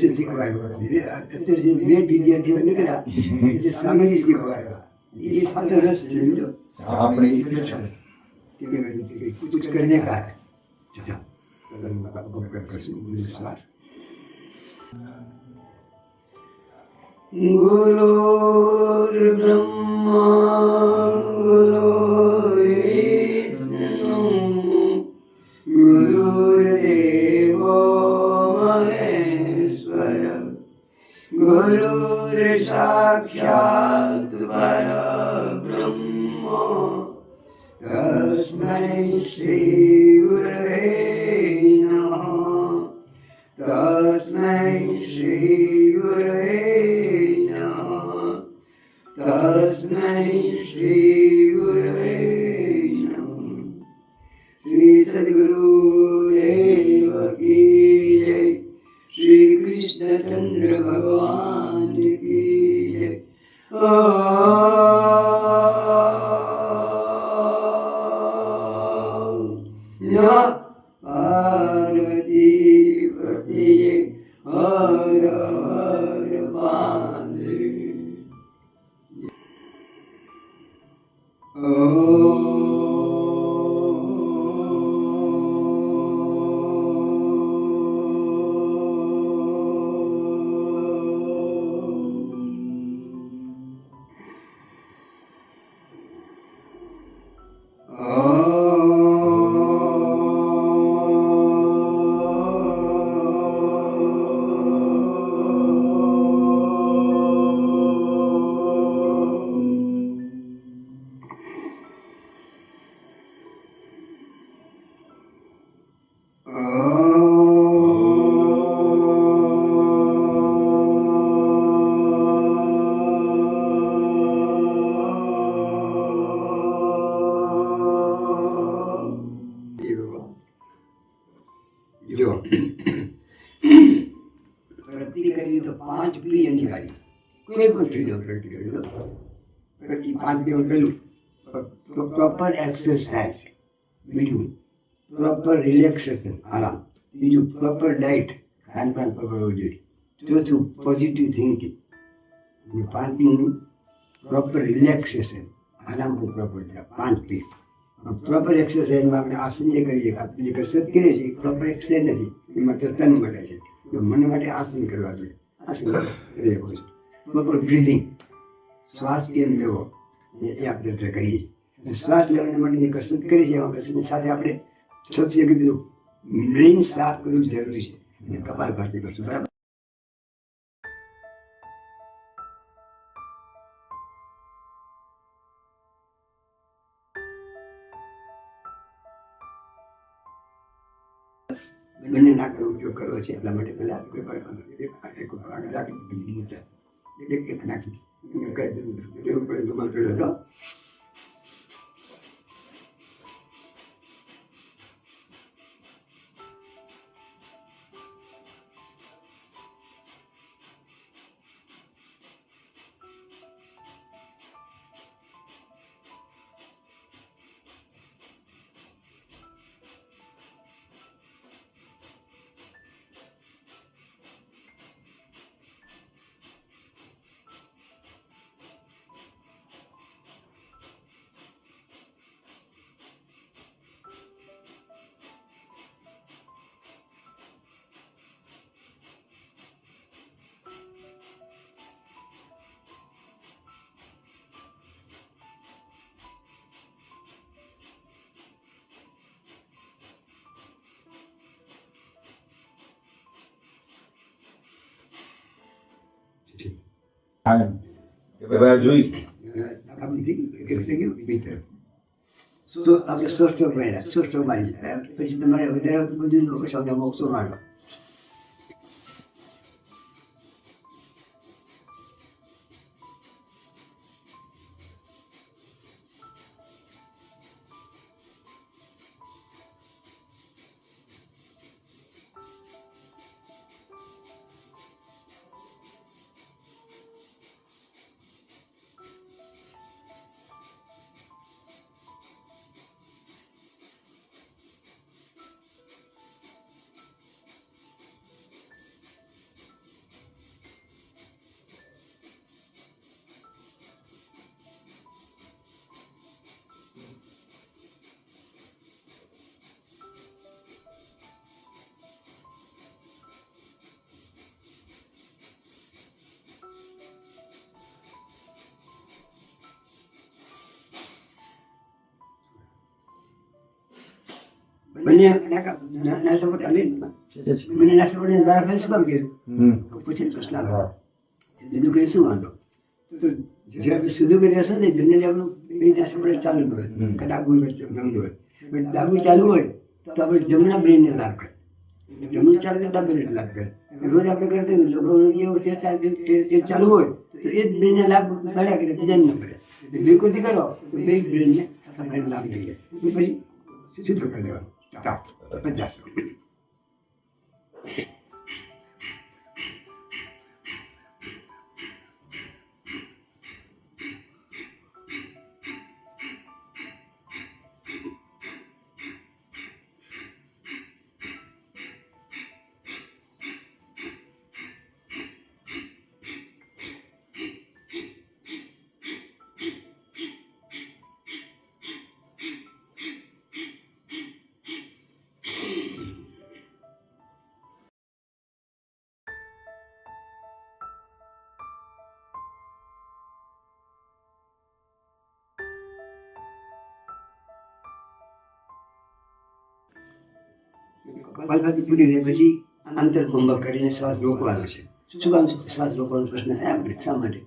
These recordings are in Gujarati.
શીખવાયો. અત્યારે જે બે વિદ્યાર્થીઓ નીકળ્યા જે સામેથી શીખવાયો એ સાચો રસ છે. આપણે कुछ करने का है. विश्वास. गुरुर्ब्रह्मा गुरुर्विष्णु गुरुर्देवो महेश्वर गुरुर्साक्षात् परब्रह्म तस्मै श्री गुरवे नमः. तस्मै श्री गुरवे नमः. तस्मै श्री गुरवे नमः. श्री सद्गुरुदेव की जय. श्री कृष्णचंद्र भगवान की जय. पार्वती पति हर हर महादेव. જો પ્રગતિ કરવી તો 5 P અનિવાર્ય. કોઈ પણ ફીલ્ડમાં પ્રગતિ કરવી તો પ્રગતિ 5 P પેલું પ્રોપર એક્સરસાઇઝ, બીજું પ્રોપર રિલેક્સેશન આરામ, બીજું પ્રોપર ડાયટ ખાનપાન પ્રોપર હોવું જોઈએ, ચોથું પોઝિટિવ થિંકિંગ, 5મું પ્રોપર રિલેક્સેશન આરામ પણ પ્રોપર 5 P. પ્રોપર એક્સરસાઇઝમાં આપણે આસન જે કરીએ, આપણે જે કસરત કરીએ છીએ પ્રોપર એક્સરસાઇઝ નથી, એમાં તો તન મળે છે. તો મન માટે આસન કરવા જોઈએ, આસન રહેવું છે. પ્રોપર બ્રીથિંગ, શ્વાસ કેમ લેવો એ આપણે કરીએ છીએ. શ્વાસ લેવા માટે જે કસરત કરી છે એમાં કસરતની સાથે આપણે સૌથી કીધું બ્રેઇન સાફ કરવું જરૂરી છે. કપાલભાતિ કરશું, બરાબર. બંને નાકનો ઉપયોગ કરવો છે એટલા માટે પહેલા એક નાખી જરૂર પડે રૂમાલ પડ્યો હતો. જોઈ તો આપણે સ્ટ્રોક માર્યા, સ્ટ્રોક મારી પછી તમારે વધારે બધું પછી મોક્ષો મારો. બંને નાસ્તા પોતે હાલે બંને નાસ્તા પોતે દ્વારા ફેસ કામ કર્યું પછી પ્રશ્ન આવે સીધું કરી શું વાંધો તો જે આપણે સીધું કરી હશે ને જનરલી આપણું બે નાસ્તા પોતે ચાલુ હોય કે ડાબુ જમણું હોય પણ ડાબુ ચાલુ હોય તો આપણે જમણા બ્રેનને લાભ કરે જમણું ચાલે તો ડાબુ બ્રેન લાભ કરે રોજ આપણે કરતા લોકો એ ચાલુ હોય તો એ જ બ્રેનને લાભ મળ્યા કરે બીજાને ન મળે બિલકુલથી કરો તો બે બ્રેનને સફાઈ લાભ થઈ જાય પછી સીધું કરી દેવાનું 50. કપાલભાતી પૂરી રહે પછી અંતરકુંભક કરીને શ્વાસ રોકવાનો છે શું કામ શ્વાસ રોકવાનો પ્રશ્ન થાય આપણે શા માટે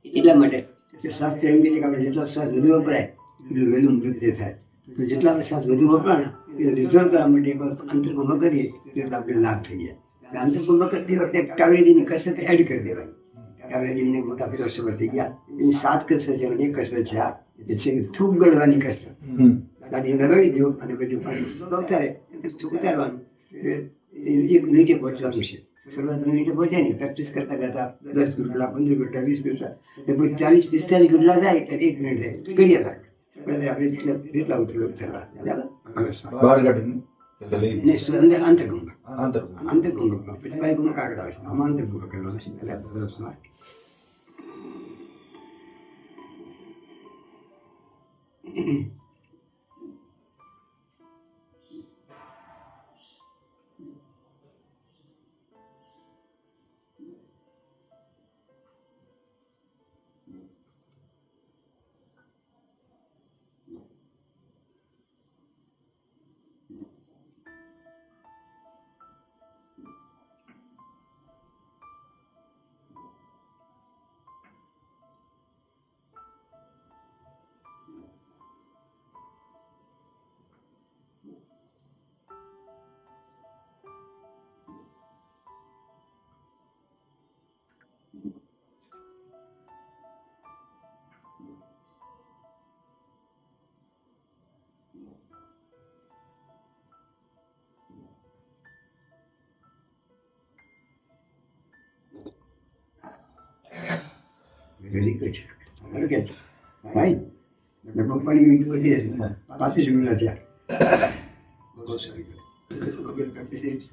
એટલા માટે કે શાસ્ત્ર એમ કહે છે કે આપણે જેટલો શ્વાસ વધુ વપરાય એટલું વહેલું મૃત્યુ થાય તો જેટલા આપણે શ્વાસ વધુ વપરાણા એ રિઝર્વ કરવા માટે એક વખત અંતરકુંભક કરીએ તો આપણે લાભ થઈ જાય અંતરકુંભક કરતી વખતે ટાવેરીની કસરત એડ કરી દેવાય ટાવેરીને મોટા ફિલોસોફર થઈ ગયા એની 7 કસરત છે અને એક કસરત છે આ એ છે થૂક ગળવાની કસરત ગાડી લગાવી દો અને પછી પાણી ઉતારે ઉતારવાનું 1 મિનિટે પહોંચવાનું છે શરૂઆત મિનિટે પહોંચાય ને પ્રેક્ટિસ કરતા કરતા 10 ગુટલા 15 ગુટલા 20 ગુટલા લગભગ 40-45 ગુટલા થાય તો 1 મિનિટ થાય ઘડિયા લાગે એટલે આપણે જેટલા ઉતરવા બરાબર અંતરકુંભક પછી બાય ગુણ કાગળ આવે છે આમાં અંતરકુંભક કરવાનું છે એટલે આપણે 10 માં Very good. Look at it. Right? The company we do here, Patish Gulatia. Oh, sorry. This is a good practice. It's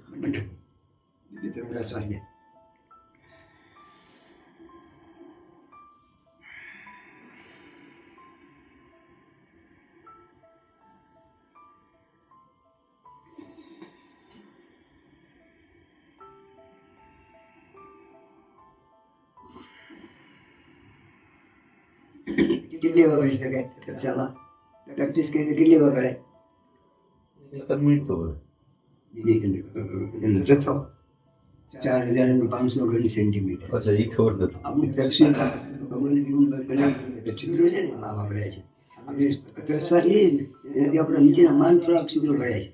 a last one here. કેટલી વાર કરી શકાય કક્ષામાં પ્રેક્ટિસ કરી તો કેટલી વાર કરાય જથ્થો 4500 ઘન સેન્ટીમીટર આપણી પેપ્સી છિદ્રો છે ને આ વાપરાય છે આપણે શ્વાસ લઈએ ને એનાથી આપણા નીચેના માન થોડાક છિદ્રો ભરાય છે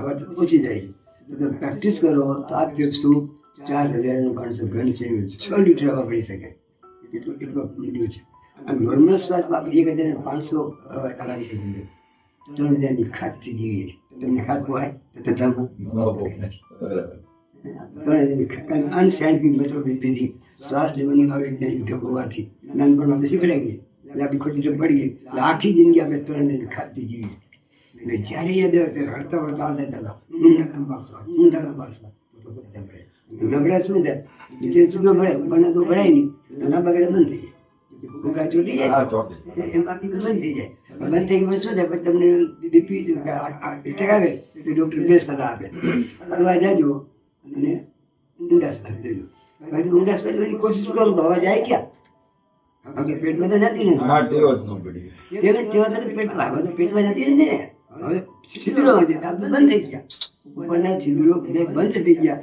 હવા ઓછી જાય છે તો પ્રેક્ટિસ કરો તો આ પેપ્સું 4500 ઘન સેન્ટીમીટર 6 લીટર હવા ભરી શકાય એટલું મીડિયું છે નોર્મલ શ્વાસમાં આપણે 1500 કલાક છે અંદર 3000ની ખાટથી જીવીએ તમને ખાટ પોહાય તો અનસાયન્ટિફિક મેથડ દીધી શ્વાસ લેવાની અવૈજ્ઞાનિક હોવાથી નાનપણમાં આપણે શીખડાઈ ગઈ એટલે આપણી ખોટી જો પડી ગઈ એટલે આખી જિંદગી આપણે 3000ની ખાટથી જીવીએ એટલે જ્યારે યાદ આવે ત્યારે હળતા વળતા આવતા ઊંડા લાંબા શ્વાસ નબળા શું થાય નીચે છૂટો ભરાય ઉપરના તો ભરાય નહીં લાંબા ગાળે બંધ થઈ જાય ભૂકા ચોટી જાય એમાંથી બંધ થઈ જાય બંધ થઈ ગયું શું થાય પછી તમને બીપી એટેક આવે તો ડૉક્ટર બે સલાહ આપે ફરવા જાજો અને ઊંડા શ્વાસ લેજો બાકી ઊંડા શ્વાસ લેવાની કોશિશ કરો તો હવા જાય ક્યાં હવે પેટમાં તો જતી નથી પેટમાં જતી નથી ને હવે છિદ્રોમાંથી બંધ થઈ ગયા, ઉપરના છિદ્રો બધા બંધ થઈ ગયા.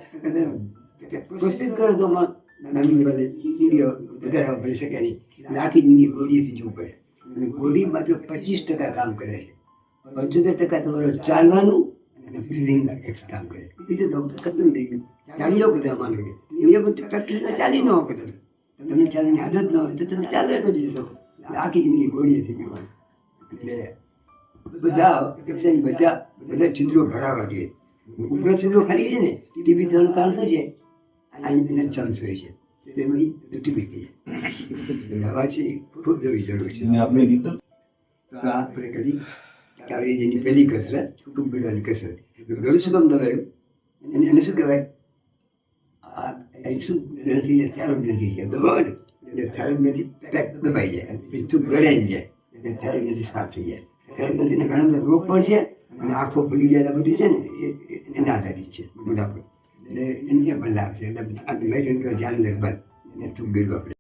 કોશિશ કરો તો નાની ભલે ઈડીઓ વધારે ભરી શકે નહીં, આખી જિંદગી ગોળીથી જવું પડે. અને ગોળી માત્ર 25% કામ કરે છે, 75% તમારું ચાલવાનું અને બ્રિધિંગ કામ કરે. બીજું તો ખતમ થઈ ગયું. ચાલી જાઓ બધા માનો કે એ બધું પ્રેક્ટિસ ચાલી ન હોય, તમને ચાલવાની આદત ન હોય તો તમે ચાલે કરી શકો. આખી જિંદગી ગોળીએ થઈ ગયું. એટલે બધા છિદ્રો ભરાવા જોઈએ. ઉપલા છિદ્રો ખાલી છે ને, ટીબી ત્રણ કારણ શું છે? આ રીતના ચમ્સ હોય છે, તેમાં ટીબી થઈ જાય. હવા છે ખૂબ જરૂર છે. આપણે કીધું તો આ આપણે કરી કાવરી જેની પહેલી કસરત ખૂબ ગળવાની કસરત. ગળું શું કામ દબાયું? એને શું કહેવાય? શું ગ્રંથિ થાઇરોઇડ ગ્રંથિ છે, દબાવો ને એટલે થાઇરોઇડ ગ્રંથિ પેક દબાઈ જાય, પછી તું ગળાઈ જાય એટલે થાઇરોઇડ ગ્રંથિ સાફ થઈ જાય. થાઇરોઇડ ગ્રંથિના ઘણા બધા રોગ પણ છે, અને આંખો ફૂલી જાય બધું છે ને એના આધારિત છે મોઢા પર. એટલે એને પણ લાભ છે. એટલે આ મેરિયન ધ્યાન અંદર બંધ એને તું ગળ્યું આપણે.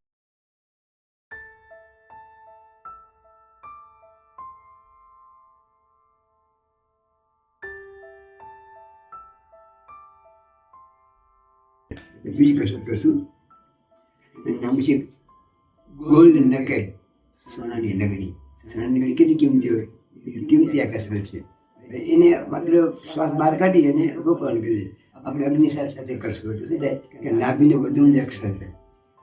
બીજી કસરત કરશું, એનું નામ છે ગોલ્ડ નગેટ, સોનાની નગરી. સોનાની નગરી કેટલી કિંમતી હોય, કિંમતી આ કસરત છે. એને માત્ર શ્વાસ બહાર કાઢી અને રોકવાનું કરીએ. આપણે અગ્નિસાર સાથે કરશું એટલે શું થાય કે નાભીને વધુ એક્સરસાઇઝ થાય.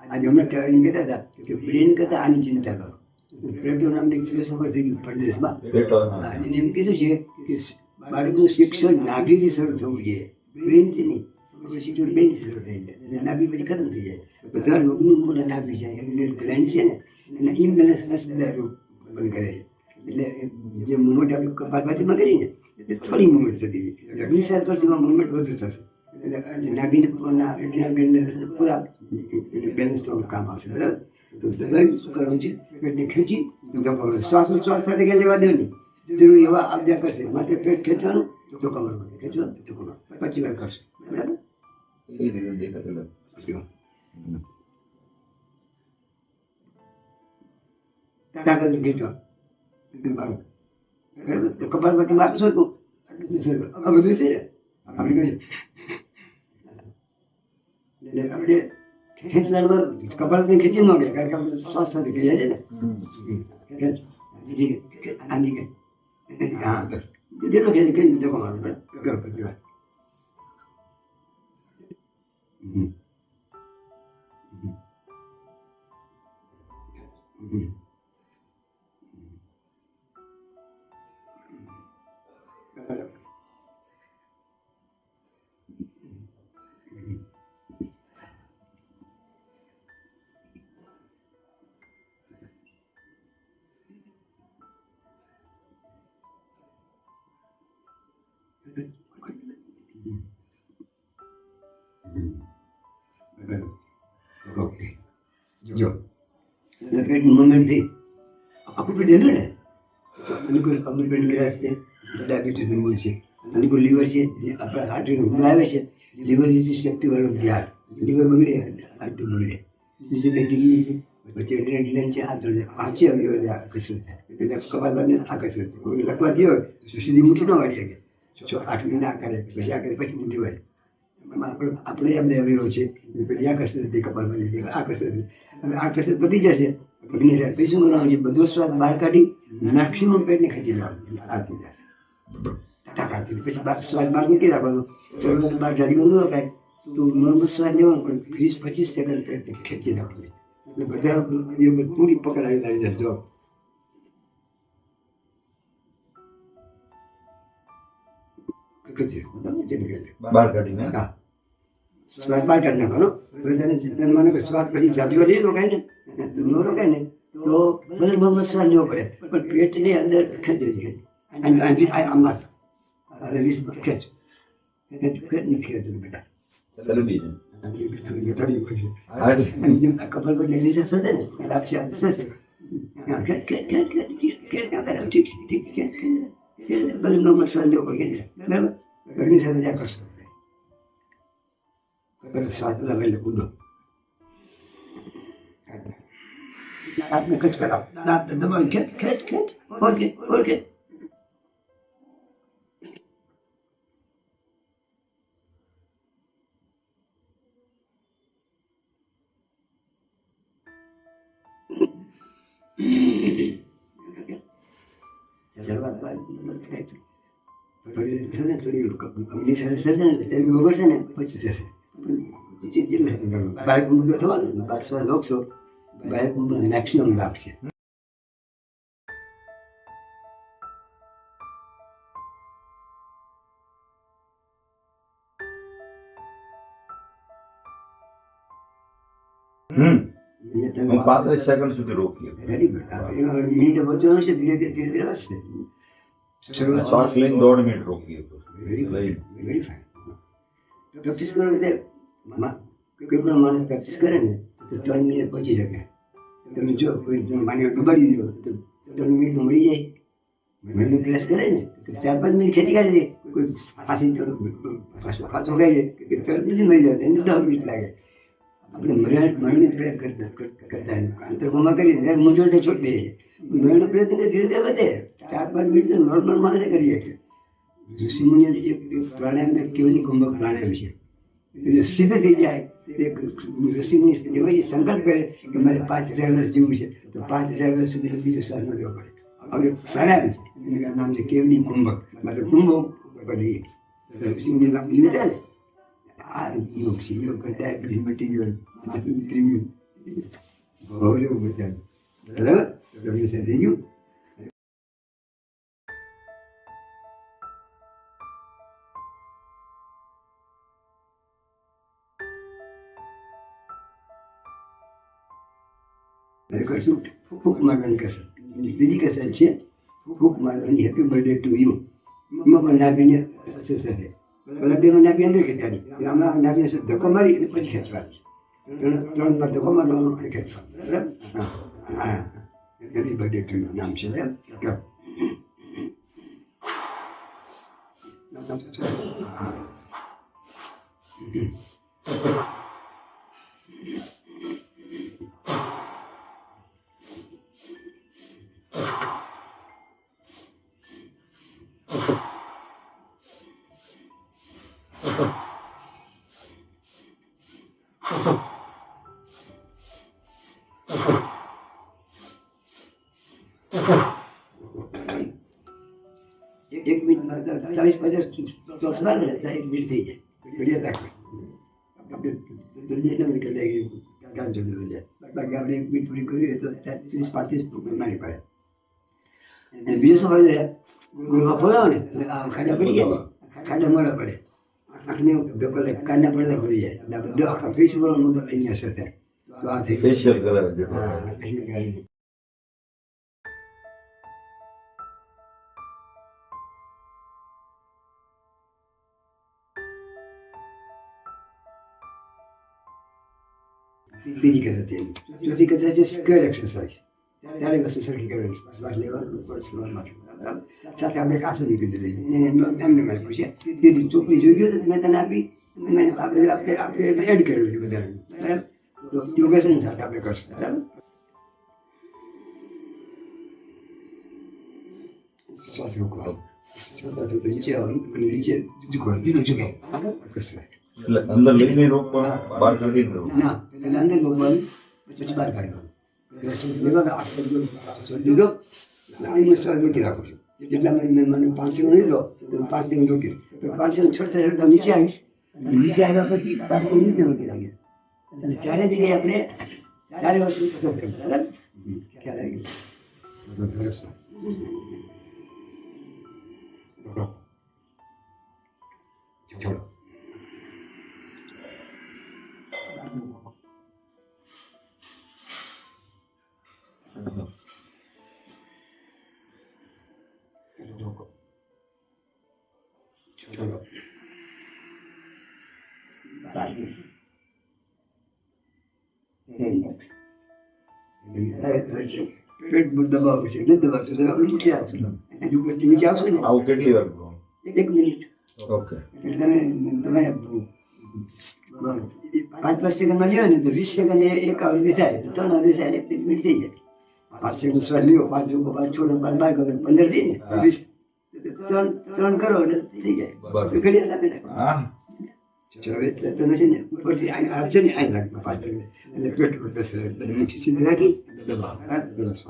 આજે હમણાં કહેતા હતા કે બ્રેન કરતાં આની ચિંતા કરો. પ્લેટો નામની એક ફિલોસોફર થઈ ગયું પરદેશમાં, એને એમ કીધું છે કે બાળકનું શિક્ષણ નાભીથી શરૂ થવું જોઈએ, બ્રેનથી નહીં. શિક્ષણ બ્રેનથી શરૂ થઈ જાય એટલે નાભી પછી ખતમ થઈ જાય. બધા રોગનું મૂળ નાભી જાય. ગ્લેન્ડ છે ને એના ઇમ્બેલેન્સ બંધ કરે છે. એટલે જે મુવમેન્ટ આપણે કપાલભાતીમાં કરીને એટલે થોડી મુવમેન્ટ થતી હતી, અગ્નિસાર કરશું એમાં મુવમેન્ટ વધુ થશે. એટલે નાભીને પૂરા બેલેન્સ થવાનું કામ આવશે. બરાબર? તો દબાઈ શું કરવાનું છે? પેટને ખેંચી ધોકાવાનું. શ્વાસોચ્છ્વાસ સાથે કંઈ લેવા દો નહીં, જરૂર એવા આપજા કરશે. માથે પેટ ખેંચવાનું, ધોકા મારવાનું, ખેંચવાનું, ધોકા મારવાનું, 25 વાર કરશે. બરાબર? તાકાત ખેંચવા કપાલમાંથી મારશો તો આ બધું છે ને આપણે કહ્યું. એટલે આપણે ખેંચનારમાં કપાલથી ખેંચી ન ગયા, કારણ કે આપણે શ્વાસ સાથે ગયા છે ને. આની કઈ હા બસ જેટલો ખેંચી કઈ ધોકો મારવાનો પડે. કરો પછી વાત. ઓકે જો પેટનું મુવમેન્ટ થઈ આખું પેટ હેલું ને અને કોઈ કમર પેટ ગયા છે, ડાયાબિટીસનું મૂળ છે, અને કોઈ લીવર છે જે આપણા હાર્ટનું હમણાં છે. લીવર ઇઝ સેફ્ટીવાળો ધ્યાન. લીવર બગડે હાર્ટનું બગડે. બીજી કઈ ડિગ્રી છે પછી એડ્રેનલિન છે. આ ત્રણ આ છે કસરત થાય એટલે કપાલભાતી આ કસરત લખવાથી હોય તો સીધી મુઠ્ઠી ન વાળી શકે. 8 મહિના આ કરે પછી આ કરે પછી મુઠ્ઠી વાળી. આપણે એમને અવયવ છે પેલી આ કસરત કપાલભાતી આ કસરત. અને આ કસરત પતી જશે પછી શું કરવાનું છે? બધો સ્વાદ બહાર કાઢી મેક્સિમમ પેટને ખેંચી લેવાનું. આ થઈ જશે તાકાતથી. પછી સ્વાદ બહાર મૂકી રાખવાનો. શરૂઆત બહાર જારી બંધ ન થાય તો નોર્મલ સ્વાદ લેવાનો, પણ 20-25 સેકન્ડ પેટને ખેંચી નાખવાનું. એટલે બધા યોગ પૂરી પકડાવી આવી જશે. જો બહાર કાઢીને સ્વાદ બહાર કાઢી નાખવાનો. માનો કે સ્વાદ પછી જાજો નહીં રોકાય ને, ન રોકાય ને તો ભલે નોર્મલ સ્વાદ લેવો પડે, પણ પેટની અંદર ખેંચી છે. આમાં ખેંચ ખેંચ નથી ખેંચવું બેટા. ચાલુ બી કપાલ પર લેલી થશે ને લાગશે થશે. ખેંચ ખેંચ ખેંચ ખેંચ ઠીક છે ઠીક ખેંચ ભલે નોર્મલ સ્વાદ લેવો પડે. બરાબર? ઘરની સાથે જ્યાં કરશો સ્વાદ લગાવી ઊંડો દાંતને કચ કરાવ. દાંત દબાવી ખેંચ ખેંચ ખેંચ ઓળખે ઓળખે ચડવા બાદ થાય છે. ફરી છે ને થોડી અમની સાથે થશે ને ચરબી વગરશે ને પછી જશે. બાર કુંભ થવાનું 1200 લોકસો બાર કુંભ મેક્સિમમ લાભ છે. हम 35 સેકન્ડ સુધી રોકીએ. Very good. મિનિટ વધવાનું છે, ધીરે ધીરે ધીરે વધશે. શ્વાસ લઈને 1.5 મિનિટ રોકીએ. Very good, very fine. Practice કરો એટલે કોઈ પણ માણસ પ્રેક્ટિસ કરે ને તો 3 મિનિટ પહોંચી શકે. તમે જો કોઈ માની ડૂબાડી દીધો તો 3 મિનિટમાં મળી જાય. મહિનો પ્રેસ કરે ને તો 4-5 મિનિટ ખેતી કાઢી દે. કોઈ ફાંસી ફાંસો ખાઈ લે કે તરત નથી મરી જાય, એને 10 મિનિટ લાગે. આપણે મરણનો પ્રયત્ન કરતા આંતરકોમાં કરીને મૂંઝવણ છોડી દઈએ છીએ. મરણનો પ્રયત્ન ધીરે ધીરે વધે. 4-5 મિનિટ તો નોર્મલ માણસે કરીએ છીએ. ઋષિમુનિએ એક પ્રાણાયામ કેવલી કુંભક પ્રાણાયામ છે. એટલે સીધે થઈ જાય. ઋષિમુનિ સંકલ્પ કરે કે મારે 5000 વર્ષ જીવવું છે તો 5000 વર્ષ સુધી બીજો શ્વાસ ન લેવો પડે. હવે પ્રાણાયામ છે, એનું નામ છે કેવલી કુંભક. મતલબ કુંભો બધી ઋષિમુનિ નામ લીધા ને આ યોગ છે. યોગ કરતા પછી મટી ગયો, માથું ઉતરી ગયું, બહુ લેવું બચાવ્યું. બરાબર રવિ સાહેબ થઈ ગયું. કરશું ફૂંક મારવાની કસર. બીજી કસર છે ફૂંક મારવાની. Happy birthday to you. એમાં પણ નાભીને સક્સેસ થશે. પેલા બેનો નાભી અંદર ખેંચાડી, આમાં નાભીને ધક્કો મારી અને પછી ખેંચવાની. 3 વાર ધક્કો મારવાનો અને ખેંચવાનો. બરાબર? હા, હેપી બર્થડે ટુ યુ નામ છે. બરાબર? એક મિનિટમાં 40-50 ચોથ વાર ને એક મિનિટ થઈ જાય. ઘડિયા રાખો. આપણે જલ્દી એટલા મિનિટ કરી લઈએ કામ જલ્દી થઈ જાય. બાકી આપણે 1 મિનિટ પૂરી કરીએ તો 30-35 મારી પડે. અને બીજું શું હોય છે, ગુરવા ફોલાવો ને એટલે આ ખાડા પડી જાય ને, ખાડા મોડા પડે, આંખને ધક્કો લાગે, કાનના પડદા પડી જાય. એટલે આપણે આખા ફેસ વાળો મુદ્દો લઈને અસર થાય. તો આ થઈ ફેશિયલ કરાવે છે. બીજી કસર થઈ. ચોથી કસર છે સ્ક્વેર એક્સરસાઇઝ. 4 વસ્તુ સરખી કરવાની. શ્વાસ લેવાનું, શ્વાસ મારવાનો. સાથે આપણે એક આસન મૂકી દીધું. એમને મેં પૂછ્યા દીદી ચોપડી જોઈ ગયો તો મેં તને આપી. આપણે એડ કરેલું છે બધાને. બરાબર? તો યોગાસન સાથે આપણે કરશું. બરાબર? શ્વાસ રોકો. નીચે આવવાનું અને નીચે ઝુકાવ, ધીરું ઝુકાવ. કસર. એટલે અંદર લઈને રોકવાનું, બહાર કાઢીને રોકવાનું. ના, એટલે અંદર રોકવાનું પછી બહાર કાઢવાનું. લીધો આની શ્વાસ રોકી રાખો છો. જેટલા મને 5 સેકન્ડ લીધો તો 5 સેકન્ડ રોકી. 5 સેકન્ડ છોડતા છોડતા નીચે આવીશ. નીચે આવ્યા પછી 5 સેકન્ડ નીચે રોકી રાખીશ. અને 4 જગ્યાએ આપણે 4 વસ્તુ કસર કરીએ. બરાબર? ખ્યાલ આવી ગયો? છોડો. ચલો પેટ દબાવું છે, નથી દબાવશું તો આપણે ઉઠી આવશું. નીચે આવશું ને આવું કેટલી વાર કરવાનું? 1 મિનિટ. ઓકે. એટલે તમે 5 સેકન્ડમાં લ્યો ને તો 20 સેકન્ડ એક અવધિ થાય તો 3 અવધિ થાય એટલે 1 મિનિટ થઈ જાય. 5 સેકન્ડ શ્વાસ લ્યો, 5 છોડો, 5 બહાર કરો, 15 થઈ ને 20. 3 કરો એટલે થઈ જાય. ઘડિયા સાથે હા. ચલો એટલે તમે છે ને ઉપરથી હાથ છે ને આ લાગતો 5 એટલે પેટ પર બેસે એટલે મુઠ્ઠી સીધી રાખી દબાવો. બસ.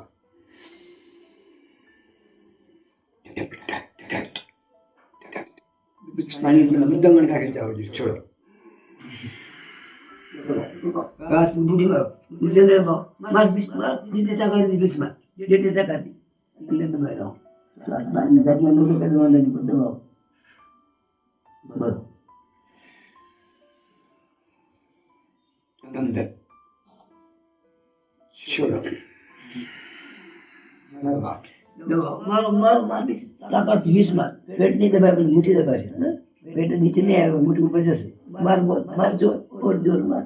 સ્પાઇનલ કોર્ડના બધા મણકા ખેંચાવો જોઈએ. છોડો. હાથ બુઢીમાં વિજયમાં માર બિસ્મા દીદી તાકાતી બિસ્મા દીદી તાકાતી એટલે તમે રહો. સ્વાસ્થ્ય જાતમાં લોકો કરવા નહીં દબાવો. બસ અંદર છોડો. મારો તાકાત 20 માં પેટની દબાય પણ મુઠ્ઠી દબાય છે. પેટ નીચે નહીં આવે, મુઠ્ઠી ઉપર જશે. માર જોર ઓર જોર માર.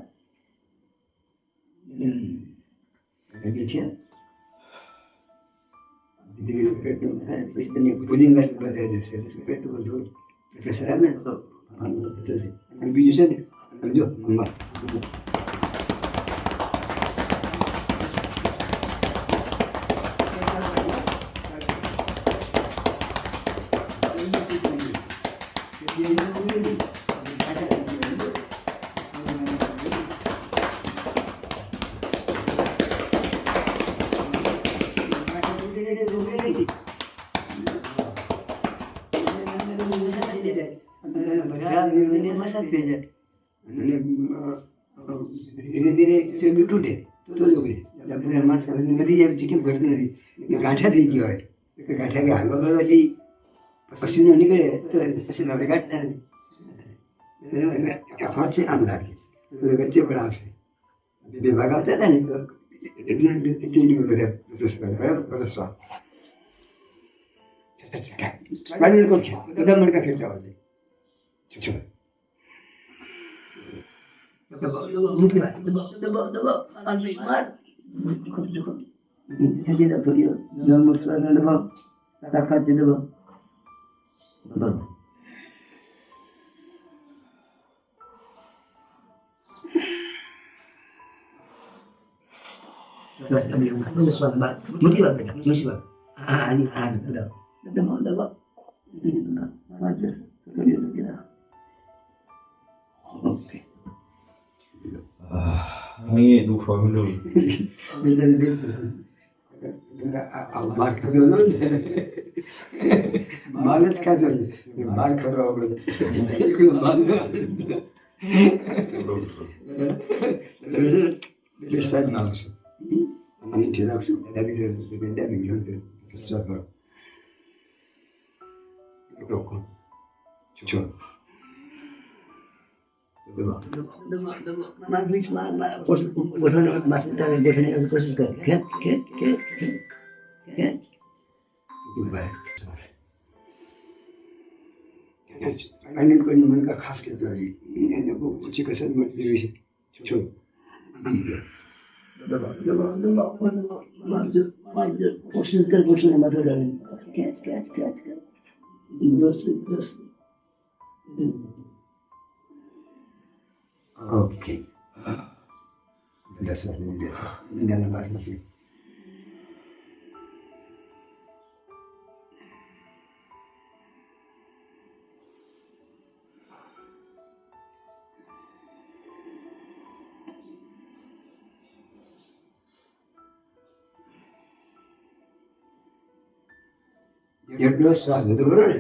બીજું છે ને જો ધીરે ધીરે તૂટે તો બધા માણસ વધી જાય ચીટી ઘડતું નથી. ગાંઠા થઈ ગયો હોય ગાંઠા કે હાલવા બાળવાથી પસીનો નીકળે તો પસીનો આપણે ગાંઠતા નથી. હાથ છે આમ લાગે વચ્ચે પણ આવશે. બે ભાગ આવતા હતા ને તો એટલી પરસવા બધા મણકા ખેંચાવા જોઈએ. Okay. અહીં દુખવા માંડ્યું. બાર ખાધો ન માલ જ ખાધો બાર ખાધો આપણે સાઈડ માં આવશે. નીચે રાખશું રોકો છોડો. कोशिश कर खेच खेच खेच खेच खेच आणि कोणी म्हणका खास घेतो એને બહુ ઊંચી કસરત મળતી હોય છે. છો કોશિશ કર કોશિશ માથું ડાળી ખેચ ખેચ ખેચ ખેચ દોસ્ત દોસ્ત. Okay 10 minutes dalam bahasa Melayu. જેટલો શ્વાસ બધો બરોબર ને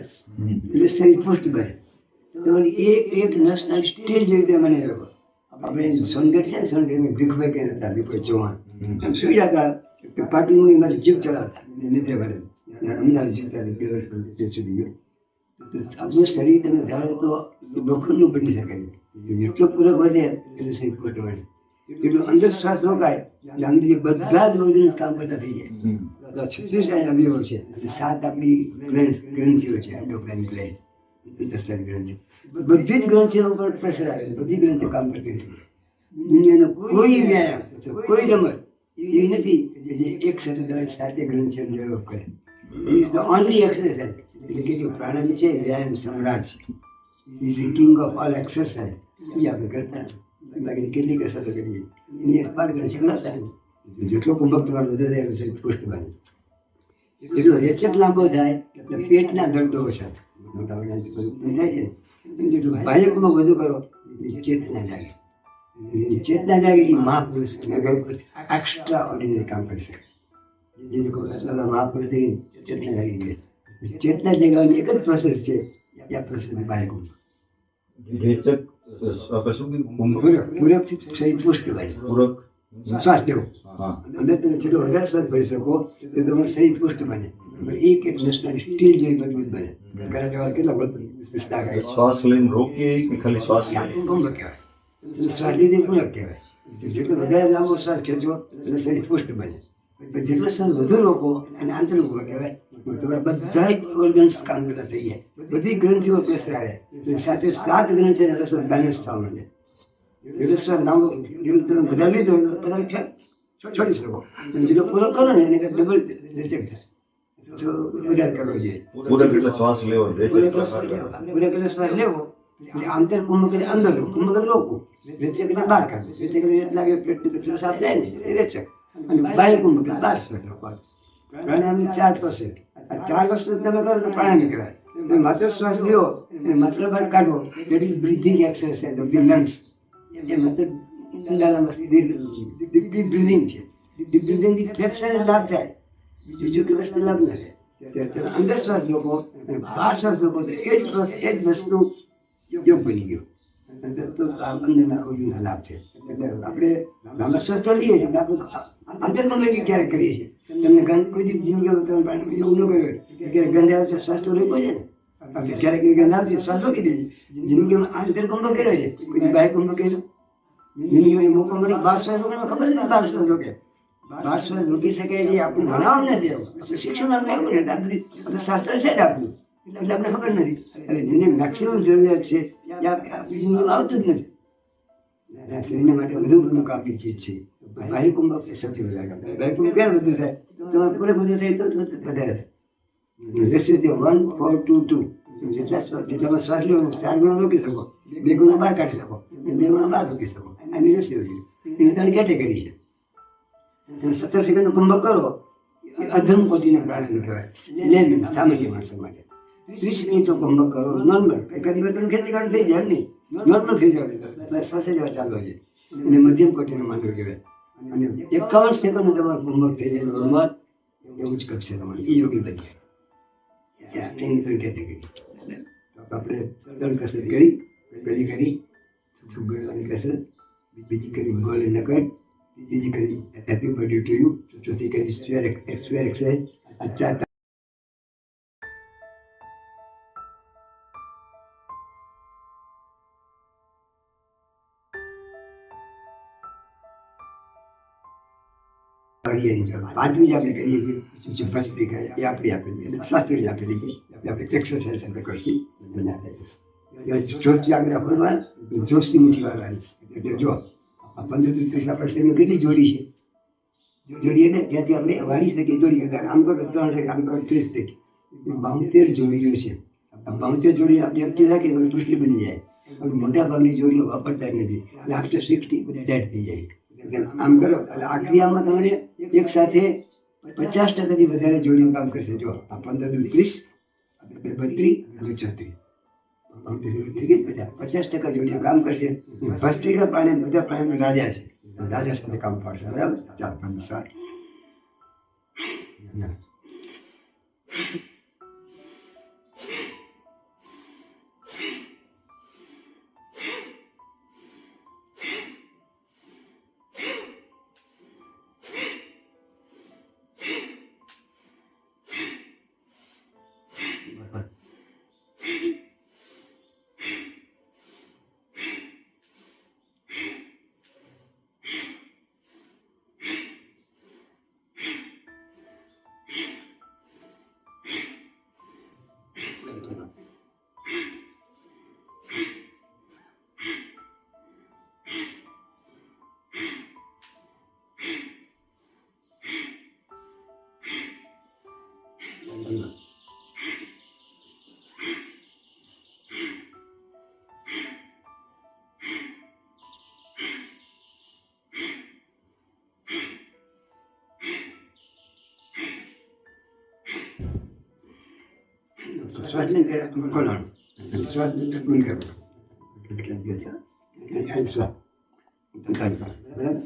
એટલે શરીર પુષ્ટ કરે. એક નસના સ્ટેજ રીતે મને રહ્યો. આપણે સોનગઢ છે ને સોનગઢમાં ભીખભાઈ કહેતા હતા ભીખભાઈ ચૌહાણ એમ સુઈ હતા પાર્ટીમાં મારી જીપ ચલાવતા નિદ્રે ભરે અમદાવાદ જીવતા બે વર્ષ સુધી ગયો. આપણું શરીર તમે ધારો તો લોખંડનું બની શકે છે. જેટલો પૂરક વધે એટલું શરીર ખોટું વધે. એટલું અંદર શ્વાસ રોકાય એટલે અંદર બધા જ ઓર્ગન્સ કામ કરતા થઈ જાય. 36 અવયવો છે અને 7 આપણી ગ્રંથિઓ છે. એન્ડોક્રાઇન ગ્લેન્ડ ગ્રંથિ બધી જ ગ્રંથિઓ ઉપર પ્રેશર આવે. બધી ગ્રંથિઓ કામ કરતી થઈ જાય. દુનિયાનો કોઈ વ્યાયામ કોઈ રમત એવી નથી કે જે એક સાથે ગ્રંથિઓ ડેવલપ કરે. Is the only exercise. એટલે કે જો પ્રાણાયામ છે વ્યાયામ સમ્રાટ છે. Is the king of all exercise. એ આપણે કરતા બાકી કેટલી કસરતો કરીએ એની અખબાર કરી શીખવાડતા જેટલો કુંભક તમારો વધુ થાય એમ શરીર પુષ્ટ બને. એટલો રેચક લાંબો થાય એટલે પેટના દર્દો ઓછા થાય છે. જેટલું બાહ્યમાં વધુ કરો ચેતના જાગે. ચેતના જાગે એ મહાપુરુષ એક્સ્ટ્રા ઓર્ડિનરી કામ કરી શકે. જે લોકો મહાપુરુષ થઈ ચેતના જાગી ગઈ ચેતના જગાવવાની એક જ પ્રોસેસ છે, આ પ્રોસેસ બાળકુંભ. રેચક આપણે શું કીધું? કુંભ પૂરકથી શરીર પુષ્ટ બને. પૂરક. શ્વાસ લેવો, હા. અંદર તમે જેટલો વધારે શ્વાસ ભરી શકો તો તમારું શરીર પુષ્ટ બને. એક એક નસની સ્ટીલ જેવી મજબૂત બને. ઘણા જવા કેટલા બધું વિસ્તાર થાય. શ્વાસ લઈને રોકીએ કે ખાલી શ્વાસ આ લઈએ? કુંભ કહેવાય. શ્વાસ લીધે પૂરક કહેવાય. જેટલો વધારે લાંબો શ્વાસ ખેંચો એટલે શરીર પુષ્ટ બને. તો જેટલો શ્વાસ વધુ રોકો અને આંતરિક કુંભ કહેવાય. તમારા બધા જ ઓર્ગન્સ કામ કરતા થઈ જાય, બધી ગ્રંથિઓ પ્રેશર આવે, સાથે 7 ગ્રંથિ રસો બેલેન્સ થવા માંડે. જેટલો શ્વાસ લાંબો જેટલો તમે વધારે લીધો તમે છોડી શકો. જેટલો પૂરો કરો ને એને ડબલ રિચેક થાય. તો વધારે કરવો જોઈએ. પૂરક એટલે શ્વાસ લેવો, રેચક પૂરેક એટલે શ્વાસ લેવો એટલે આંતર કુંભ એટલે અંદર લો, કુંભ એટલે લોકોું, રેચક એટલે બહાર કાઢવું. રેચક એટલે લાગે પેટની કચરો સાફ થાય ને એ રેચક. અને બાહ્ય કુંભ એટલે બહાર શ્વાસ લો. પ્રાણાયામની 4 પ્રોસેસ. આ 4 વસ્તુ તમે કરો તો પ્રાણાયામ કહેવાય. તમે માત્ર શ્વાસ લ્યો અને માત્ર બહાર કાઢો, that is breathing exercise of the lungs. એ મતલબ ડીપ બ્રીથિંગ છે. ડીપ બ્રીથિંગથી ફેફસાને લાભ થાય, બીજું કે વસ્તુ લાભ ન થાય. તમે અંદર શ્વાસ લોકો અને બહાર શ્વાસ લોકો તો એ જ વસ્તુ યોગ બની ગયો. તો આ અંદરના ઓજુના લાભ છે. એટલે આપણે લાંબા શ્વાસ તો લઈએ છીએ, આપણે અંતરમાં મેં ક્યારેક કરીએ છીએ. તમને ગંધ કોઈ દી જિંદગીમાં તમે પાણી યોગ ન કર્યો ક્યારેક ગંધ આવે તો શ્વાસ તો રોક્યો છે ને. આપણે ક્યારેક ગંધ આવતી શ્વાસ રોકી દીધી. જિંદગીમાં આંતર કુંભ કર્યો છે, કોઈ દી બાહ્ય કુંભ કર્યો. જિંદગીમાં મોકો મળી બહાર શ્વાસ રોકવામાં ખબર નથી બહાર શ્વાસ રોકે. બહાર શ્વાસ રોકી શકે છે આપણને ભણાવવા નથી આવું. આપણે શિક્ષણ આપણે એવું નથી. આપણે શાસ્ત્ર છે જ આપણું, એટલે આપણે ખબર નથી. એટલે જેને મેક્સિમમ જરૂરિયાત છે એ આપણી જિંદગીમાં આવતું જ નથી. શરીરના માટે બધું કાપી ચીજ છે. બાહ્ય કુંભ સૌથી વધારે કાપે. બાહ્ય કુંભ ક્યારે બધું થાય? તમારે પૂરે બધું થાય તો વધારે થાય. રેશિયો 1, 4, 2, 2. જેટલામાં શ્વાસ લો 4 ગુણ રોકી શકો, 2 ગુણ બહાર કાઢી શકો, 2 ગુણ બહાર રોકી શકો. આની રેશિયો છે. એની 3 કેટેગરી છે. તમે 17 સેકન્ડનો કુંભ કરો એ અધમ કોટીના પ્રાણાયામ કહેવાય. લેમન સામાન્ય માણસો માટે. 30 મિનિટનો કુંભ કરો નોર્મલ. એકાદી બે ત્રણ ખેંચી કાઢી થઈ જાય એમ નહીં, નોર્મલ થઈ જાય. શ્વાસે જવા ચાલવા છે એને મધ્યમ કોટીનો માંડવો કહેવાય. અને 51 સેકન્ડનો તમારો કુંભ થઈ જાય નોર્મલ, એવું જ કરશે તમારે. એ યોગી બની જાય. એની 3 કેટેગરી. આપણે 3 કસરત કરી, પહેલી કરી સુગરવાની કસરત, બીજી કરી ગોળ નકડ, બીજી કરી હેપી બર્થડે ટુ યુ, ચોથી કરી સ્ક્વેર એક્સરસાઇઝ. આ 4 પાંચમી આપણે કરીએ છીએ જે ભસ્ત્રિકા એ આપણી આપેલી, શાસ્ત્રીની આપેલી છે. આપણે એક્સરસાઇઝ આપણે કરશું. જોશથી આપણે ફરવા, જોશથી મીઠી વાળવાની. એટલે જો આ 15 થી 30 આપણા શરીરમાં કેટલી જોડી છે? જોડી એટલે ત્યાંથી આપણે વાળી શકીએ જોડી. આમ કરો 3 થઈ, આમ કરો 30 થઈ. 72 જોડીઓ છે. આ 72 જોડી આપણે અટકી રાખીએ તો પૃષ્ઠ બની જાય. મોટા ભાગની જોડીઓ વાપરતા જ નથી. એટલે આફ્ટર 60 ટાઈટ થઈ જાય. આમ કરો એટલે આ ક્રિયામાં તમારે એક સાથે 50% વધારે જોડીઓ કામ કરશે. જો આ 15 થી 30, 32 અને 34, 50% જોડીઓ કામ કરશે. ભસ્ત્રિકા પ્રાણાયામ બધા પ્રાણાયામ રાજા છે, રાજા સાથે કામ પડશે. બરાબર? 4, 5, 7. શ્વાસને ખોલાણું, શ્વાસને બંધ કરવાનો. શ્વાસ બરાબર.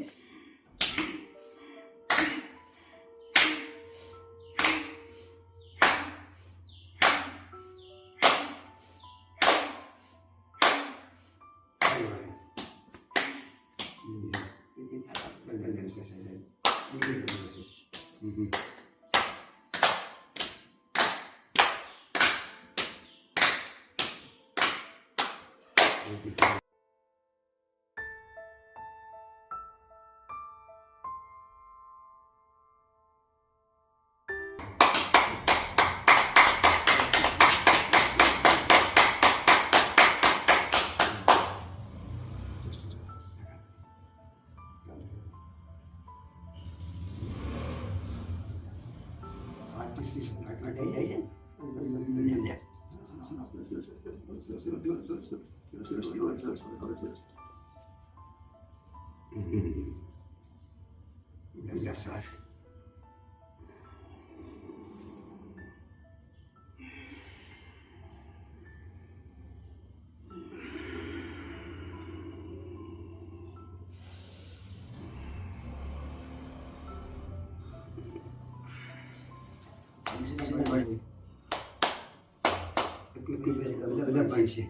બધા પણ છે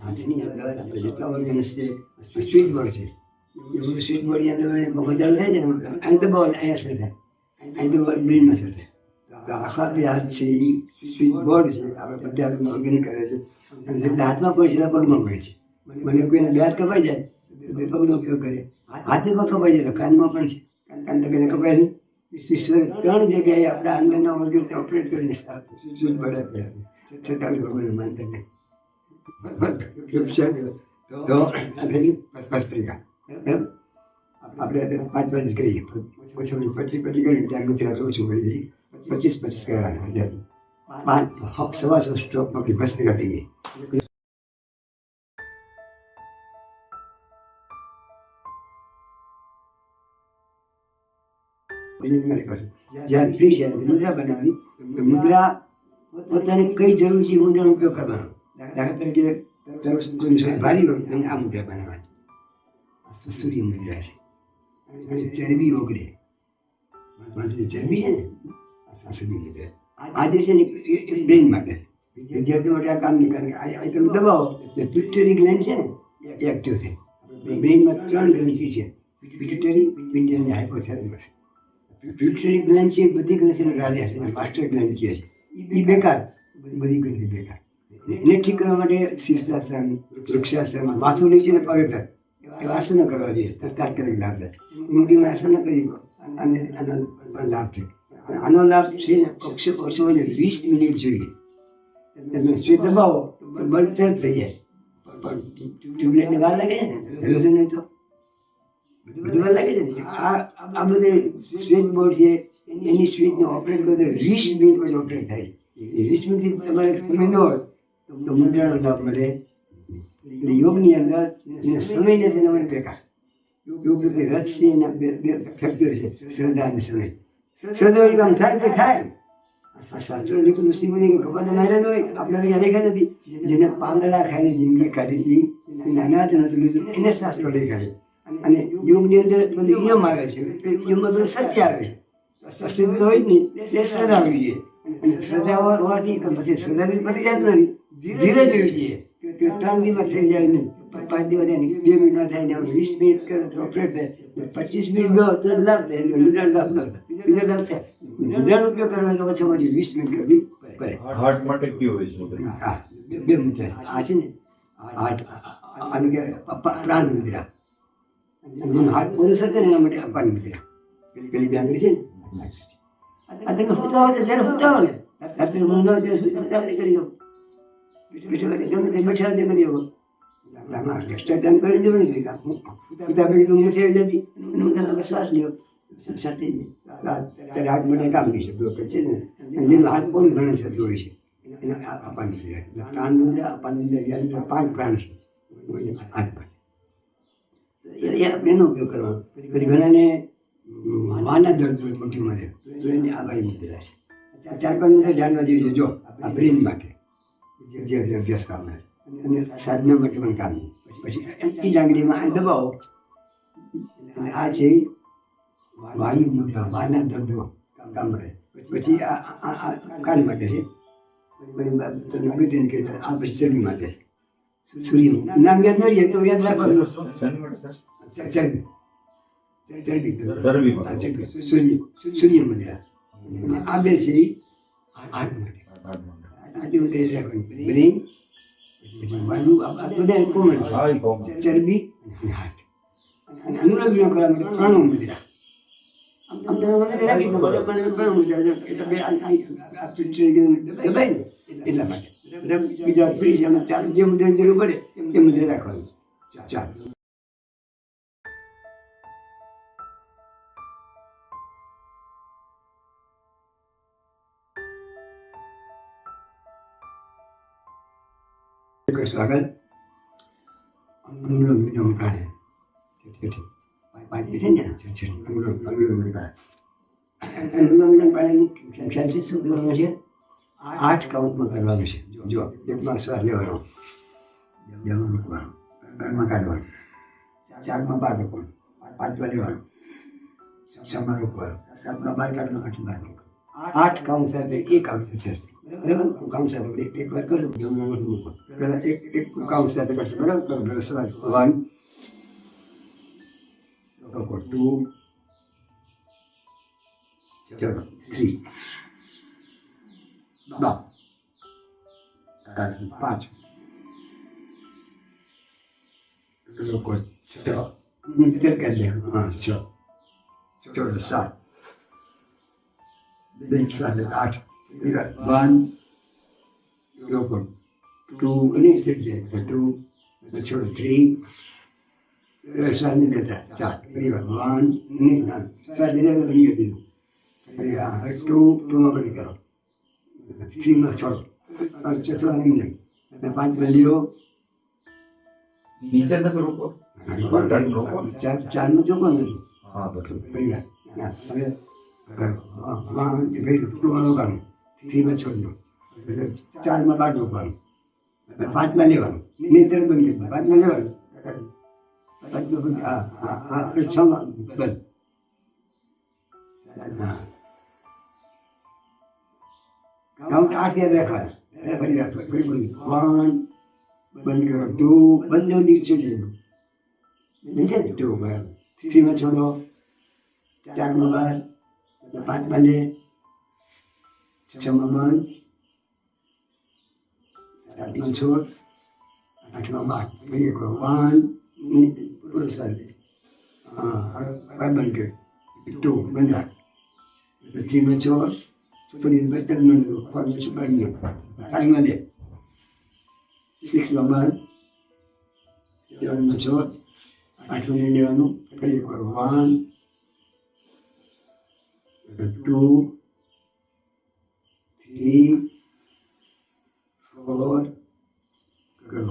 હાથની અંદર આપણે જેટલા ઓર્ગન્સ છે સ્વીચ બોર્ડ છે એ બધું સ્વીચ બોર્ડની અંદર મગજ ચાલુ થાય છે ને અહીં તો બહુ અહીંયા અસર થાય અહીં તો બ્રેનમાં અસર થાય તો આખા બે હાથ છે એ સ્વીચ બોર્ડ છે આપણે બધા ઓર્ગેનિક કરે છે અને જેટલા હાથમાં પડે છે એટલા પગમાં પડે છે મને કોઈને બે હાથ કપાઈ જાય તો બે પગનો ઉપયોગ કરે હાથમાં કપાઈ જાય તો કાનમાં પણ છે કાન તો કઈને કપાય નહીં વિશ્વ 3 જગ્યાએ આપણા અંદરના ઓર્ગન ઓપરેટ કરીને સ્વીચ બોર્ડ આપે છતાં ભગવાન માનતા નહીં તો ભસ્ત્રિકા આપણે 5 કરીએ પછી 25 કરીએ ત્યાર પછી ઓછું કરી દઈએ 25 કરવાના એટલે 5 સવા સ્ટ્રોકમાં ભસ્ત્રિકા થઈ ગઈ. જ્યાં ફ્રી છે મુદ્રા બનાવવાની મુદ્રા પોતાને કઈ જરૂર છે મુદ્રાનો ઉપયોગ કરવાનો. દાખલા તરીકે ભારી હોય અને આ મુદ્રા બનાવવાની સૂર્ય મુદ્રા છે અને ચરબી ઓગળે માણસની ચરબી છે ને આ સૂર્ય મુદ્રા આજે છે ને એ બ્રેઇન માટે વિદ્યાર્થીઓ માટે આ કામ નહીં કારણ કે આ તમે દબાવો એટલે પિટ્યુટરી ગ્લેન્ડ છે ને એ એક્ટિવ થાય. બ્રેઇનમાં 3 ગ્રંથિ છે પિટ્યુટરી પિંડિયલ અને હાઇપોથેલેમસ. પિટ્યુટરી ગ્લેન્ડ છે બધી ગ્રંથિને રાધ્યા છે માસ્ટર ગ્લેન્ડ કહે છે એ બેકાર બધી ગ્રંથિ બેકાર. એને ઠીક કરવા માટે શીર્ષાસન વૃક્ષાસન માથું નીચે ને પગ થાય એવા આસનો કરવા જોઈએ તાત્કાલિક લાભ થાય. ઊંડીમાં આસન કરી અને આનો પણ લાભ થાય. આનો લાભ છે ને પક્ષો 20 મિનિટ જોઈએ. તમે સ્વીચ દબાવો તો બળ તરત થઈ જાય પણ ટ્યુબલાઇટને વાર લાગે છે ને હેલોજન નહીં તો બધું વાર લાગે છે ને. આ બધે સ્વીચ બોર્ડ છે એની સ્વીચને ઓપરેટ કરો તો 20 મિનિટ પછી ઓપરેટ થાય. એ 20 મિનિટથી તમારે સમય ન હોય તો મુદ્રાનો લાભ મળે. એટલે યોગની અંદર એને સમયને છે મને બેકાર. યોગ રથ છે એના બે ફેક્ટર છે શ્રદ્ધા અને સમય. શ્રદ્ધા કામ થાય કે થાય. આ શાસ્ત્રો લીધું ઋષિમુનિ કે કપાત માર્યા હોય આપણે તો લેખા નથી. જેને પાંદડા ખાઈને જિંદગી કાઢી હતી એને અનાજ નતું લીધું એને શાસ્ત્રો લેખાય. અને યોગની અંદર બધું નિયમ આવે છે નિયમમાં બધું સત્ય આવે છે. અસિદ્ધ હોય જ નહીં તે શ્રદ્ધા હોવી જોઈએ. અને શ્રદ્ધા હોવાથી પછી શ્રદ્ધાથી બધી જતું નથી ધીરજ હોવી જોઈએ. 3 દિવસ થઈ જાય નહીં 5 દિવસ થાય નહીં 2 મિનિટમાં થાય ને 20 મિનિટ કરે તો ઓપરેટ થાય 25 મિનિટ ગયો તો લાભ થાય એટલે મુદ્રા લાભ ન થાય બીજો લાભ થાય. મુદ્રાનો ઉપયોગ કરવા તો પછી અમારી 20 મિનિટ કરવી પડે. હાર્ટ માટે કયો હોય છે મુદ્રા? હા 2 મુદ્રા આ છે ને હાર્ટ આનું કે પ્રાણ મુદ્રા. હાર્ટ પૂરું થશે ને એના માટે અપાન મુદ્રા પેલી બે આંગળી છે ને આ તમે ફૂટાવો તો જ્યારે ફૂટાવો ને રાત્રે ઊંઘ આવે ત્યારે કરી દો બેઠા કરી દો. એક્સ્ટ્રા ટાઈમ કરી દેવું નહીં ફૂટા પછી ઊંઘ થઈ જતી શ્વાસ લ્યો સાથે ત્યારે હાર્ટ માટે કામ કરી શકે છે ને જેનું હાર્ટ બહુ ઘણું થતું હોય છે એને અપાન મુદ્રા પ્રાણ મુદ્રા અપાન મુદ્રા 5 પ્રાણ છે 8 પ્રાણ એનો ઉપયોગ કરવાનો. પછી ઘણાને વાના દર્દ હોય મોટી ઉંમરે તો એને આ બાઈ મુદ્રા છે. 4-5 મુદ્રા જાણવા જેવી છે. જો આ બ્રેન માટે વિદ્યાર્થી અભ્યાસ કામ અને સાધના માટે પણ કામ. પછી એમની જાંગડીમાં આ દબાવો અને આ છે વાયુ મુદ્રા વાના દર્દો કામ કરે. પછી આ કાન માટે છે આ પછી શરીર માટે સૂર્ય નામ યાદ ન રહીએ તો યાદ રાખવાનું. ચરબી ચરબી ચરબી. સૂર્ય મુદ્રા અને આ બે છે એ હાર્ટ માટે આટલી બધી રાખવાની બ્રેઇન પછી વાયુ આ બધા કોમન છે હા, એ કોમન. ચરબી અને હાર્ટ અને અનુલોમ વિલોમ કરવા માટે પ્રણવ મુદ્રા આમ તમે મને રાખી શકો પણ પ્રણવ મુદ્રા એટલે બે આ પીઠી દબાય ને એટલા માટે એટલે બીજા ફ્રી છે એમાં ચાર જે મુદ્રાની જરૂર પડે એ મુદ્રા રાખવાની ચાલ સ્વાગત અનુલોમ વિલોમ કાઢે પાંચ છે ને અનુલોમ વિલોમ કાઢે અનુલોમ વિલોમ કાઢે ખ્યાલ છે શું કરવાનું છે 8 કાઉન્ટમાં કરવાનું છે જો એકમાં શ્વાસ લેવાનો બેમાં મૂકવાનો ત્રણમાં કાઢવાનું ચારમાં બહાર રોકવાનું પાંચમાં લેવાનું છમાં રોકવાનું સાતમાં બહાર કાઢવાનું આઠમાં બહાર રોકવાનું 8 કાઉન્ટ સાથે એક કાઉન્ટ થશે બરાબર કાઉન્ટ સાથે એક વાર કરો પહેલા એક કાઉન્ટ સાથે કરશો બરાબર શ્વાસ 1 રોકો 2 ચલો 3 5 લોકો 6 નીચે કરી દે હા 6 ચલો 7 then 8 you got 1 લોકો 2 અને 2 ચલો 3 શ્વાસ નહીં લેતા 4 you got 1 નહીં શ્વાસ લીધા બંધ કરી દીધું 2 માં બંધ કરો 3 માં છોડો 4 નહીં લે અને 5 માં લ્યો નીચે નથી રોકો. ચાર નું ચોખ્ખો નથી હા, બરાબર. હવે રોકવાનું 3 માં છોડજો 4 માં બાદ રોકવાનું 5 માં લેવાનું નહીં તરત બંધ કરી 5 માં લેવાનું 5 માં બંધ હા 6 માં બંધ કાઉન્ટ 8 યાદ રાખવાના ફરી રાખવા ફરી બંધ 1 બંધ કરો 2 બંધ દીક છોડી નીચે 2 બરાબર 3 માં છોડો 4 માં બાર 5 માં લે 6 માં બંધ 7 માં છોડ 8 માં બાર ફરી કરો 1 પૂરો સારી હા બંધ કરો 2 બંધ રાખ 3 માં છોડ થોડી બેટર મળ્યું ફોર્મેશન બન્યું ટાઈમ લે 6 માં બાર 7 માં છોડ 8 માં લેવાનું ફરી કરો 1 2 3 4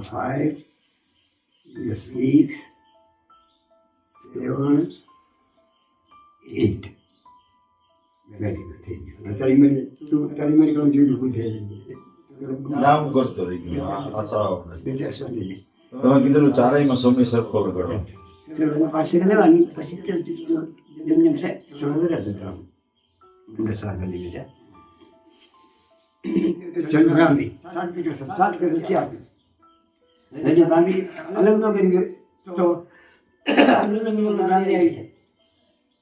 5 6 7 8 very good thing. તારી મને કોણ જોયું ભૂલ થઈ નામ કરતો રહી ગયો. આ સાવ નથી. બીજા સ્વામી તમે કીધેલું ચારેયમાં સમય સરખો લગાડો. ચલો પાસે લેવાની પછી જેમને સમજ કરતા હતા સ્વાદ બની ગયા ચલો રામજી 7 કે 7 આપી હજી રામજી અલગ ન કરી ગયો તો રામજી આવી જાય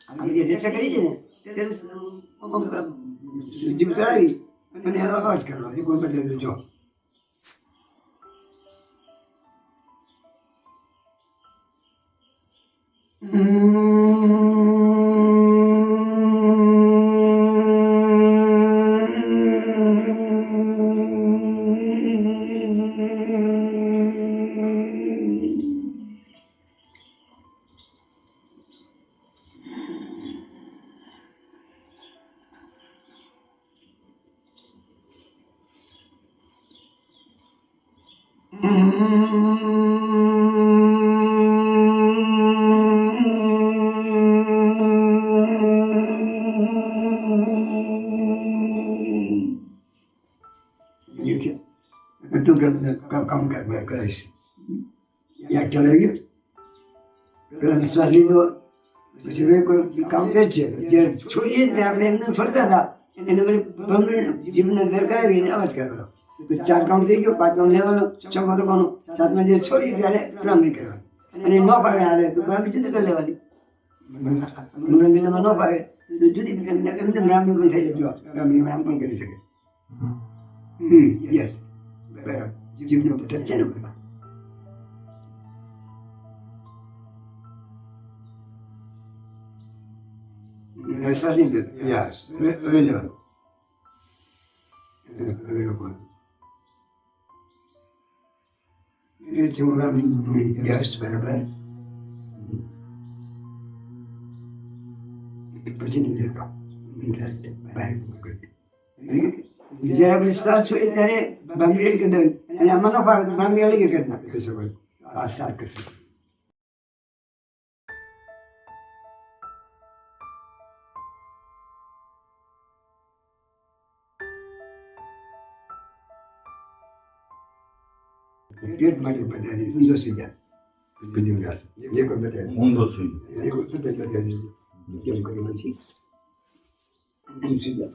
આમ જે ચર્ચા કરી છે ને જીવ ચડાવી અને એનો અવાજ કરવાનો કોઈ બદલે જો તું કામ કરીશ યાદ ચલાવી ગયો પેલા શ્વાસ લીધો પછી કોઈ કામ કરે છે જે છોડીએ ને આપણે એમને ફરતા હતા એને પછી જીવને દર કરાવી એને અવાજ કરવાનો 4 કાઉન્ટ થઈ ગયો 5 કાઉન્ટ લેવાનો 6 માં રોકવાનો 7 માં જે છોડી ત્યારે પ્રારંભ નહીં કરવાનો અને ન ફાવે હારે તો બ્રાહ્મણ જુદી કરી લેવાની. મનોરંજનમાં ન ફાવે તો જુદી એમને બ્રાહ્મણ પણ થઈ જાય. બ્રાહ્મણ પણ કરી શકે. યસ, બરાબર. જીવનો ટચ છે ને બધા. Yes, relevant. Yes, બરાબર. પછી નહીં દેતો. જ્યારે આપણે સ્ટાર્ટ છોડીએ ત્યારે બાંગડી કરી દઉં અને આમાં ન ફાવે તો બાંગડી અલગ કરી નાખી શકો. આ સ્ટાર્ટ કરશે. પેટ માટે બધા ઊંધો સુઈ જાય. બધી ઉદાસ જે કોઈ બધા ઊંધો સુઈ એ કોઈ બધા કેમ કર્યું પછી સુઈ જાય.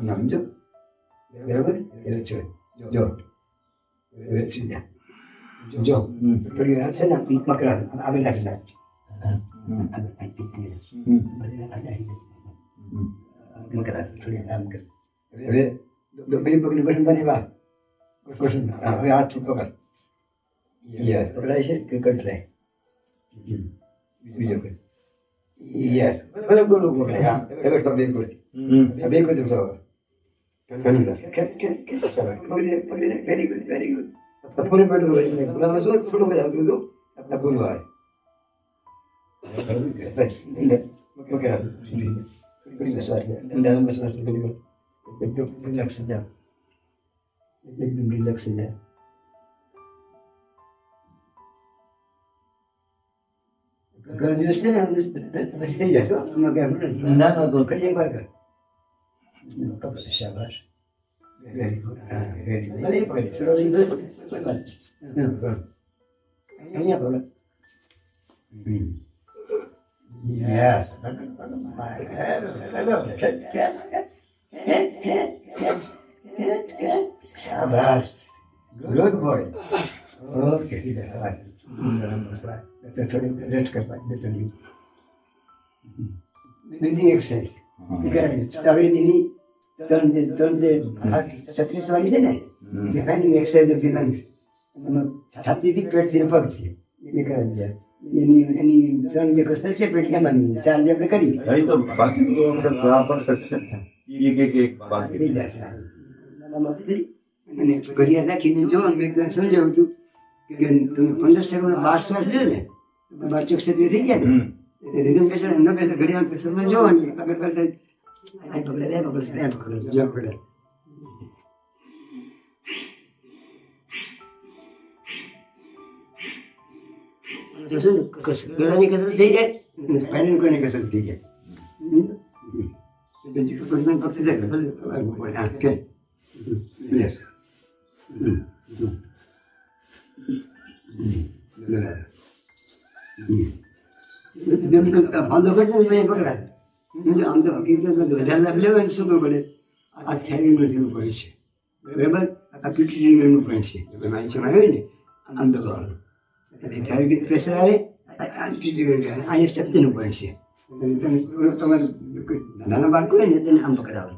સમજો બરાબર. જો જો થોડી વાત છે ને પકડા આગળ નાખી નાખ. થોડી આમ કર. હવે બે પગલું બટન બને વા હવે હાથ પકડ. યસ પકડાય છે કે કટરાય. બીજો કર. યસ બરાબર બોલો પકડાય. હા હવે બે ગોળ બે ગોળ તો ઘણી વાત કેટલો સરસ. Very good very good. પૂરે પેટું હોય પૂરામાં શું થોડુંક જ આવતું હતું. પૂરું હોય એકદમ રિલેક્સ થઈ જાવ. એકદમ રિલેક્સ થઈ જાય. ઘણા દિવસ છે ને પછી થઈ જશો. ના તો કરી એક વાર કર. શાબાશ. Very good. Very good. અહીંયા બોલો. Yes. Shabash. Good boy. Okay. થોડી રેસ્ટ કરવા થોડી બીજી એક્સરસાઇઝ આવી દીની ત્રણ જે 36 વાળી છે ને એ ફાઇનિંગ એક્સરસાઇઝ ફિલાન્સ છાતીથી પેટથી પગથી એ કરાવી જાય. એની ત્રણ જે કસરત છે પેટ કેમાંની ચાર જે આપણે કરી અહીં તો બાકી તો આપણે બરાબર સક્સેસ એક બાકી થઈ જશે. અને ઘડિયાળ નાખીને જો મેં એકદમ સમજાવું છું કે તમે 15 સેકન્ડ 12 શ્વાસ લે ને 12 ક્ષેત્રીય થઈ ગયા ને રીધમ પેશર ન પેશર ઘડિયાળ પેશરમાં જોવાની આગળ પાછળ આ પકડે લે પકડે જેમ પડે. તો શું ગળાની કસરત થઈ જાય સ્પાઇનલ કોડની કસરત થઈ જાય. Yes. ફાંદો કરજો ને પકડાય. આમ તો હકીકતમાં વધારે લાભ લેવાય શું કરવું પડે? આ થેરીનું પોઈન્ટ છે બરાબર. આ પિટ્યુટરીનું પોઈન્ટ છે. માઇન્ડમાં આવે ને આમ દબાવવાનું એટલે થેરેપી પ્રેશર આવે. અહીંયા શક્તિનું પોઈન્ટ છે. તમારે નાના બાળકો હોય ને તેને આમ પકડાવે.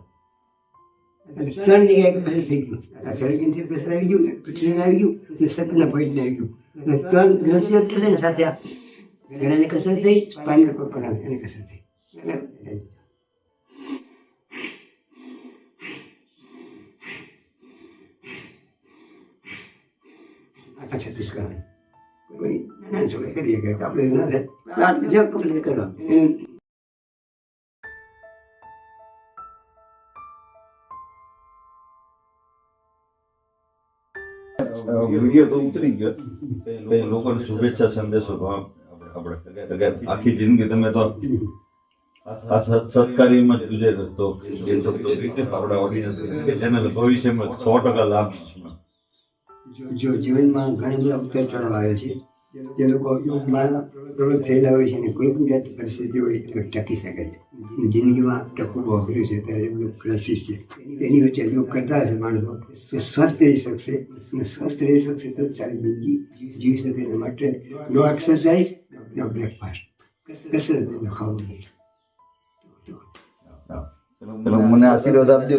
ત્રણ જગ્યાએ પ્રેશર થઈ ગયું. થેરેપીથી પ્રેશર આવી ગયું ને પિટ્યુટરી આવી ગયું ને શક્તિના પોઈન્ટને આવી ગયું. ત્રણ ગ્રંથિઓ છે ને સાથે આ ગળાની કસરત થઈ સ્પાઇનલ કોર્ડ પર એની કસરત થઈ. આ 36 કરવાની કોઈ નાની છોકરી કરીએ કે આપણે ના થાય રાત જેમ કમ્પ્લીટ કરવાનું. વિડીયો તો ઉતરી ગયો કઈ લોકોને શુભેચ્છા સંદેશો તો આપણે આખી જિંદગી તમે તો આ સત્કારીમાં જ ગુજરે તો આપણા ઓડિયન્સ જેને ભવિષ્યમાં 100% લાભ જો જીવનમાં ઘણી બધા ઉતાર ચઢાવ આવે છે જે લોકો યોગમાં પ્રવૃત્ત થયેલા હોય છે અને કોઈ પણ જાતની પરિસ્થિતિ હોય તો ટકી શકે છે જિંદગીમાં ટકવું બહુ અઘરું છે ત્યારે યોગ ક્લાસીસ છે એની વચ્ચે યોગ કરતા હશે માણસો તો સ્વસ્થ રહી શકશે અને સ્વસ્થ રહી શકશે તો સારી જિંદગી જીવી શકે એના માટે નો એક્સરસાઇઝ નો બ્રેકફાસ્ટ કસરત ન ખાવું નહીં મને આશીર્વાદ આપજો